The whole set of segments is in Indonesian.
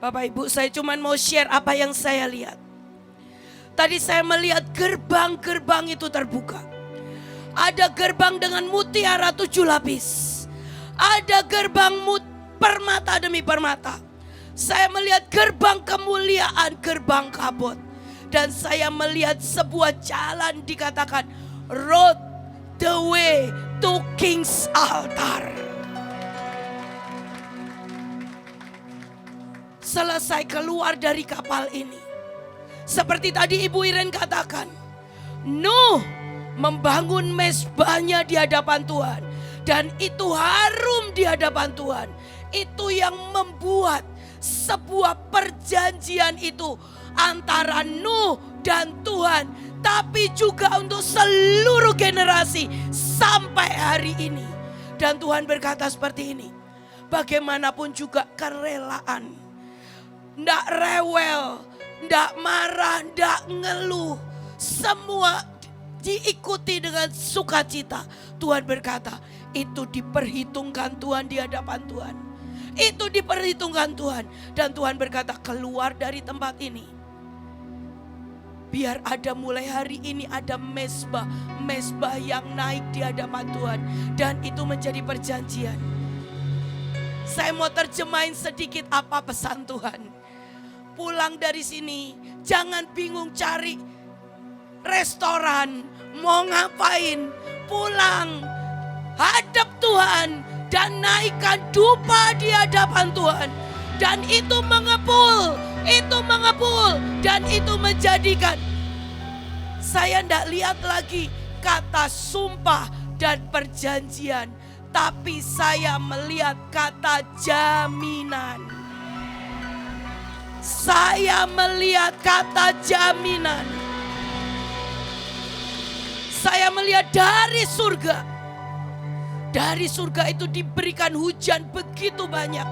Bapak Ibu, saya cuma mau share apa yang saya lihat. Tadi saya melihat gerbang-gerbang itu terbuka. Ada gerbang dengan mutiara 7 lapis. Ada gerbang permata demi permata. Saya melihat gerbang kemuliaan, gerbang kabut. Dan saya melihat sebuah jalan dikatakan road the way to King's Altar. Selesai keluar dari kapal ini, seperti tadi Ibu Iren katakan, Nuh membangun mezbahnya di hadapan Tuhan. Dan itu harum di hadapan Tuhan. Itu yang membuat sebuah perjanjian itu antara Nuh dan Tuhan. Tapi juga untuk seluruh generasi sampai hari ini. Dan Tuhan berkata seperti ini, bagaimanapun juga kerelaan. Nggak rewel, nggak marah, nggak ngeluh. Semua diikuti dengan sukacita. Tuhan berkata, itu diperhitungkan Tuhan di hadapan Tuhan. Itu diperhitungkan Tuhan. Dan Tuhan berkata, keluar dari tempat ini. Biar ada mulai hari ini ada mezbah. Mezbah yang naik di hadapan Tuhan. Dan itu menjadi perjanjian. Saya mau terjemahin sedikit apa pesan Tuhan. Pulang dari sini, jangan bingung cari restoran, mau ngapain. Pulang, hadap Tuhan dan naikkan dupa di hadapan Tuhan. Dan itu mengepul dan itu menjadikan. Saya tidak lihat lagi kata sumpah dan perjanjian, tapi saya melihat kata jaminan. Saya melihat kata jaminan. Saya melihat dari surga. Dari surga itu diberikan hujan begitu banyak.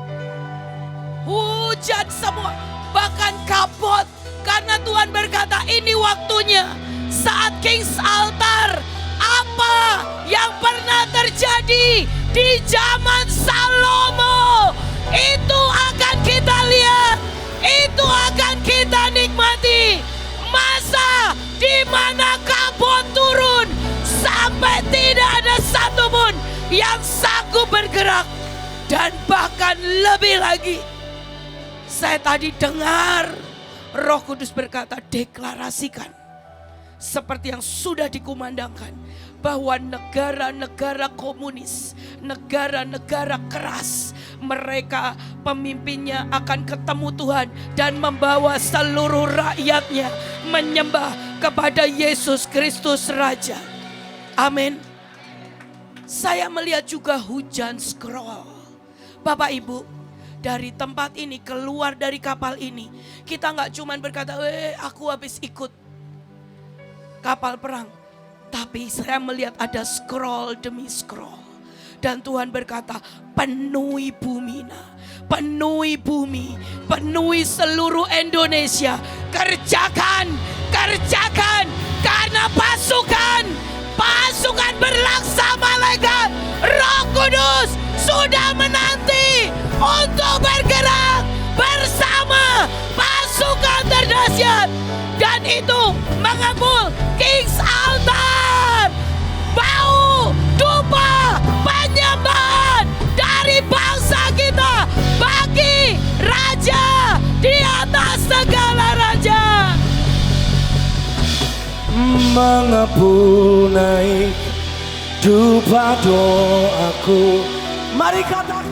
Hujan semua. Bahkan kabut. Karena Tuhan berkata ini waktunya. Saat King's Altar. Apa yang pernah terjadi di zaman Salomo. Itu akan kita lihat. Itu akan kita nikmati. Masa di mana kabut turun sampai tidak ada satupun yang sanggup bergerak. Dan bahkan lebih lagi, saya tadi dengar Roh Kudus berkata, deklarasikan seperti yang sudah dikumandangkan, bahwa negara-negara komunis, negara-negara keras, mereka pemimpinnya akan ketemu Tuhan dan membawa seluruh rakyatnya menyembah kepada Yesus Kristus Raja. Amin. Saya melihat juga hujan scroll. Bapak Ibu, dari tempat ini, keluar dari kapal ini, kita gak cuman berkata, aku habis ikut kapal perang. Tapi saya melihat ada scroll demi scroll. Dan Tuhan berkata, penuhi bumi, penuhi bumi, penuhi seluruh Indonesia. Kerjakan, karena pasukan berlaksa malaikat Roh Kudus sudah menanti untuk bergerak bersama pasukan terdahsyat. Dan itu mengepul King's Altar. Bau, dupa, penyembahan dari bangsa kita bagi Raja di atas segala raja. Mengepul naik dupa doaku. Mari katakan.